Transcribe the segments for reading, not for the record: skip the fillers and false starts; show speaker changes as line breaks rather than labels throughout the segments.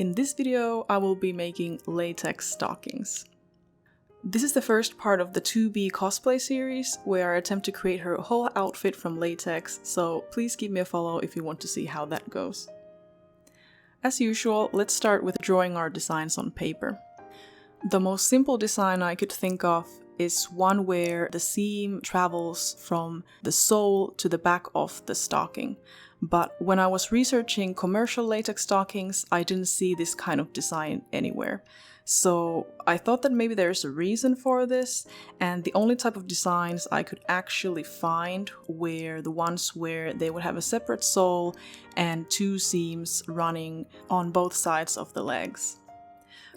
In this video, I will be making latex stockings. This is the first part of the 2B cosplay series, where I attempt to create her whole outfit from latex, so please give me a follow if you want to see how that goes. As usual, let's start with drawing our designs on paper. The most simple design I could think of is one where the seam travels from the sole to the back of the stocking. But when I was researching commercial latex stockings, I didn't see this kind of design anywhere. So I thought that maybe there's a reason for this, and the only type of designs I could actually find were the ones where they would have a separate sole and two seams running on both sides of the legs.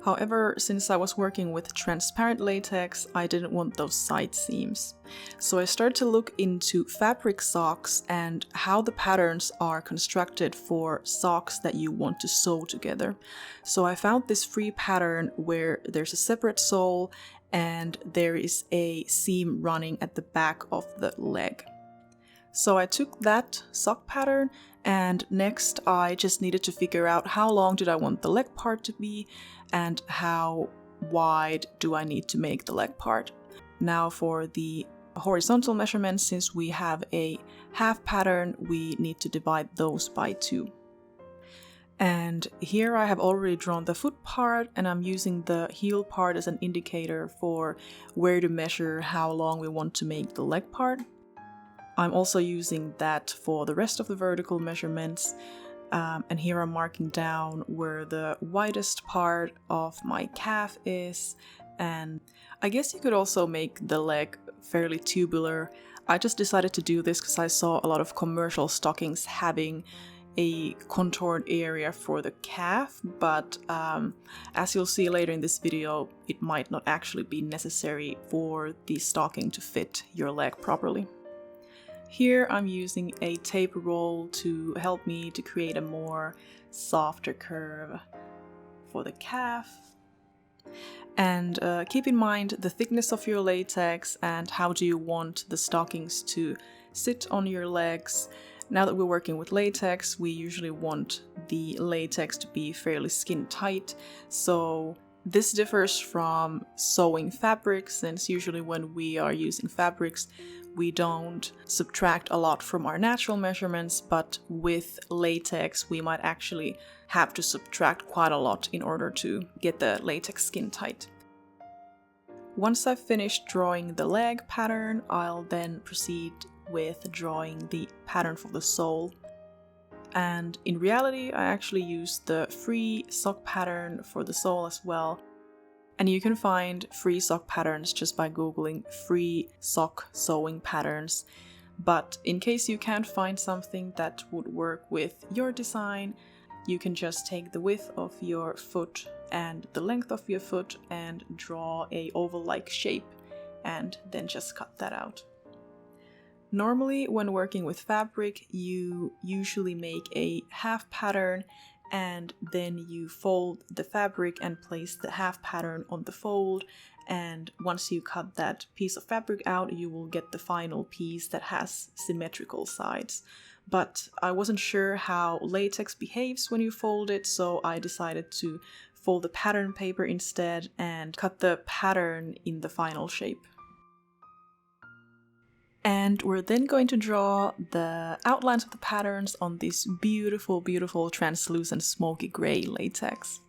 However, since I was working with transparent latex, I didn't want those side seams. So I started to look into fabric socks and how the patterns are constructed for socks that you want to sew together. So I found this free pattern where there's a separate sole and there is a seam running at the back of the leg. So I took that sock pattern, and next I just needed to figure out how long did I want the leg part to be and how wide do I need to make the leg part. Now for the horizontal measurements, since we have a half pattern, we need to divide those by 2. And here I have already drawn the foot part, and I'm using the heel part as an indicator for where to measure how long we want to make the leg part. I'm also using that for the rest of the vertical measurements, and here I'm marking down where the widest part of my calf is, and I guess you could also make the leg fairly tubular. I just decided to do this because I saw a lot of commercial stockings having a contoured area for the calf, but as you'll see later in this video, it might not actually be necessary for the stocking to fit your leg properly. Here I'm using a tape roll to help me to create a more softer curve for the calf. And keep in mind the thickness of your latex and how do you want the stockings to sit on your legs. Now that we're working with latex, we usually want the latex to be fairly skin tight. So this differs from sewing fabrics, since usually when we are using fabrics, we don't subtract a lot from our natural measurements, but with latex we might actually have to subtract quite a lot in order to get the latex skin tight. Once I've finished drawing the leg pattern, I'll then proceed with drawing the pattern for the sole. And in reality, I actually used the free sock pattern for the sole as well. And you can find free sock patterns just by googling free sock sewing patterns. But in case you can't find something that would work with your design, you can just take the width of your foot and the length of your foot and draw a oval-like shape, and then just cut that out. Normally, when working with fabric, you usually make a half pattern and then you fold the fabric and place the half pattern on the fold, and once you cut that piece of fabric out, you will get the final piece that has symmetrical sides. But I wasn't sure how latex behaves when you fold it, so I decided to fold the pattern paper instead and cut the pattern in the final shape. And we're then going to draw the outlines of the patterns on this beautiful, beautiful translucent smoky gray latex.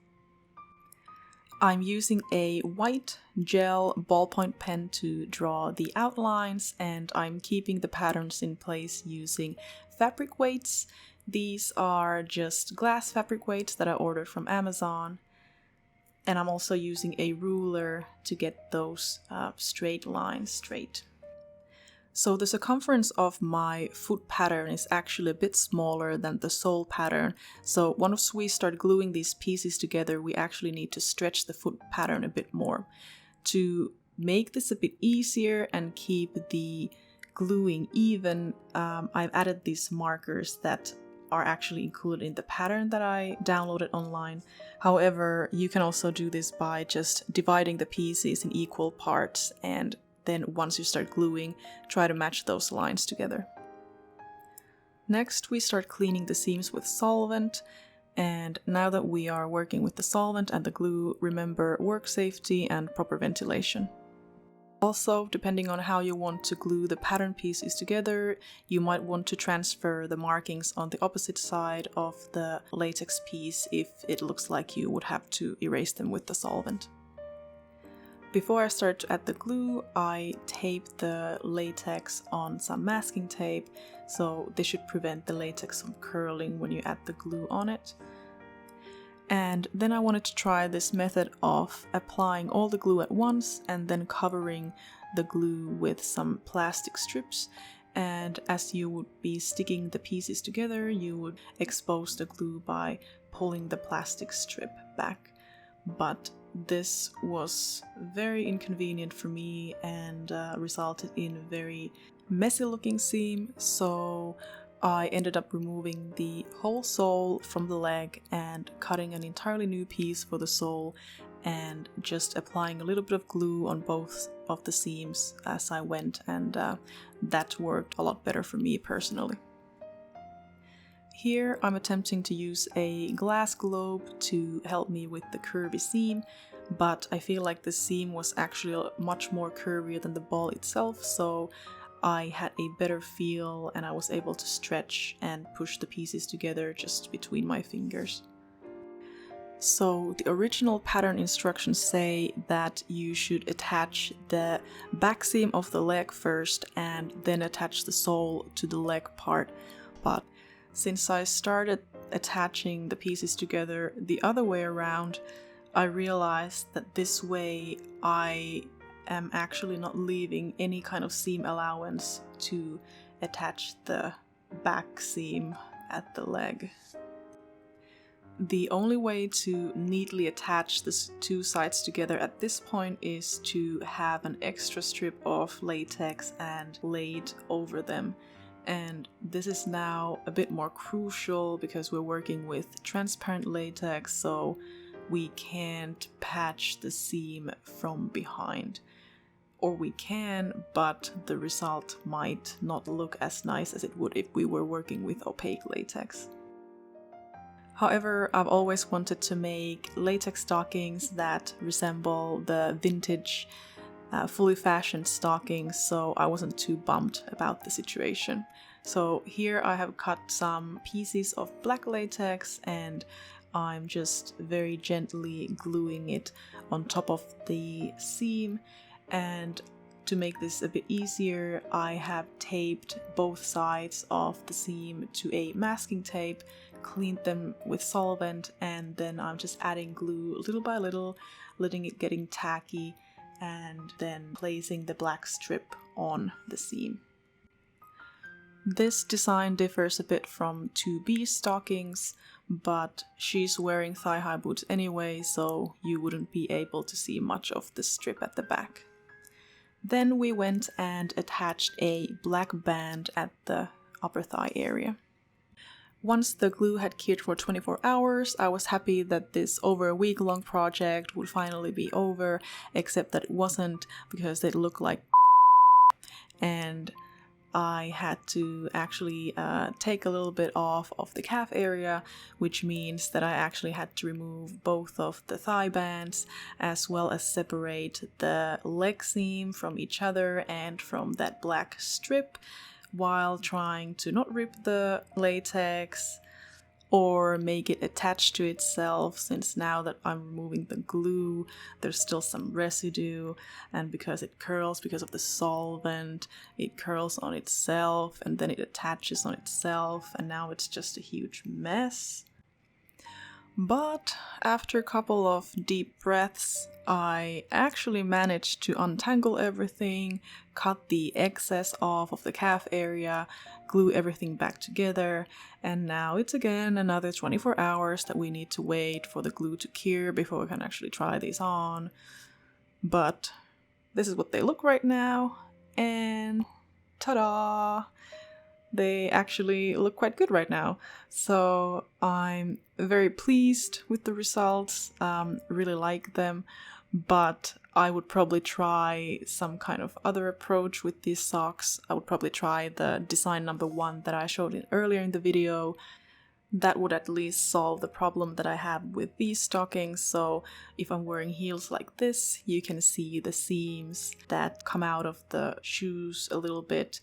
I'm using a white gel ballpoint pen to draw the outlines, and I'm keeping the patterns in place using fabric weights. These are just glass fabric weights that I ordered from Amazon. And I'm also using a ruler to get those straight lines straight. So the circumference of my foot pattern is actually a bit smaller than the sole pattern. So once we start gluing these pieces together, we actually need to stretch the foot pattern a bit more. To make this a bit easier and keep the gluing even, I've added these markers that are actually included in the pattern that I downloaded online. However, you can also do this by just dividing the pieces in equal parts, and then once you start gluing, try to match those lines together. Next, we start cleaning the seams with solvent, And now that we are working with the solvent and the glue, remember work safety and proper ventilation. Also, depending on how you want to glue the pattern pieces together, you might want to transfer the markings on the opposite side of the latex piece if it looks like you would have to erase them with the solvent. Before I start to add the glue, I tape the latex on some masking tape, so this should prevent the latex from curling when you add the glue on it. And then I wanted to try this method of applying all the glue at once and then covering the glue with some plastic strips. And as you would be sticking the pieces together, you would expose the glue by pulling the plastic strip back. But this was very inconvenient for me and resulted in a very messy looking seam, so I ended up removing the whole sole from the leg and cutting an entirely new piece for the sole and just applying a little bit of glue on both of the seams as I went, and that worked a lot better for me personally. Here I'm attempting to use a glass globe to help me with the curvy seam, but I feel like the seam was actually much more curvier than the ball itself, so I had a better feel and I was able to stretch and push the pieces together just between my fingers. So the original pattern instructions say that you should attach the back seam of the leg first and then attach the sole to the leg part, but since I started attaching the pieces together the other way around, I realized that this way I am actually not leaving any kind of seam allowance to attach the back seam at the leg. The only way to neatly attach the two sides together at this point is to have an extra strip of latex and laid over them. And this is now a bit more crucial because we're working with transparent latex, so we can't patch the seam from behind. Or we can, but the result might not look as nice as it would if we were working with opaque latex. However, I've always wanted to make latex stockings that resemble the vintage, fully fashioned stockings, so I wasn't too bummed about the situation. So here I have cut some pieces of black latex and I'm just very gently gluing it on top of the seam. And to make this a bit easier, I have taped both sides of the seam to a masking tape, cleaned them with solvent, and then I'm just adding glue little by little, letting it getting tacky, and then placing the black strip on the seam. This design differs a bit from 2B stockings, but she's wearing thigh-high boots anyway, so you wouldn't be able to see much of the strip at the back. Then we went and attached a black band at the upper thigh area. Once the glue had cured for 24 hours, I was happy that this over a week-long project would finally be over, except that it wasn't, because it looked like and I had to actually take a little bit off of the calf area, which means that I actually had to remove both of the thigh bands as well as separate the leg seam from each other and from that black strip, while trying to not rip the latex or make it attach to itself, since now that I'm removing the glue, there's still some residue, and because it curls because of the solvent, it curls on itself and then it attaches on itself, and now it's just a huge mess. But after a couple of deep breaths, I actually managed to untangle everything, cut the excess off of the calf area, glue everything back together, and now it's again another 24 hours that we need to wait for the glue to cure before we can actually try these on. But this is what they look right now, and ta-da! They actually look quite good right now. So I'm very pleased with the results, really like them, but I would probably try some kind of other approach with these socks. I would probably try the design number 1 that I showed earlier in the video, That would at least solve the problem that I have with these stockings. So if I'm wearing heels like this, you can see the seams that come out of the shoes a little bit.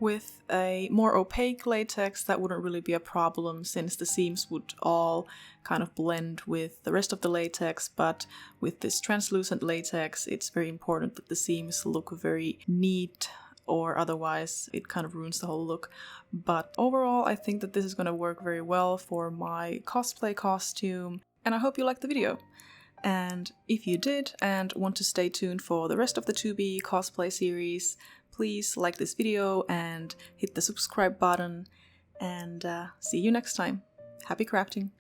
With a more opaque latex, that wouldn't really be a problem since the seams would all kind of blend with the rest of the latex, but with this translucent latex, it's very important that the seams look very neat, or otherwise it kind of ruins the whole look. But overall, I think that this is going to work very well for my cosplay costume, and I hope you liked the video. And if you did and want to stay tuned for the rest of the 2B cosplay series, please like this video and hit the subscribe button, and see you next time. Happy crafting!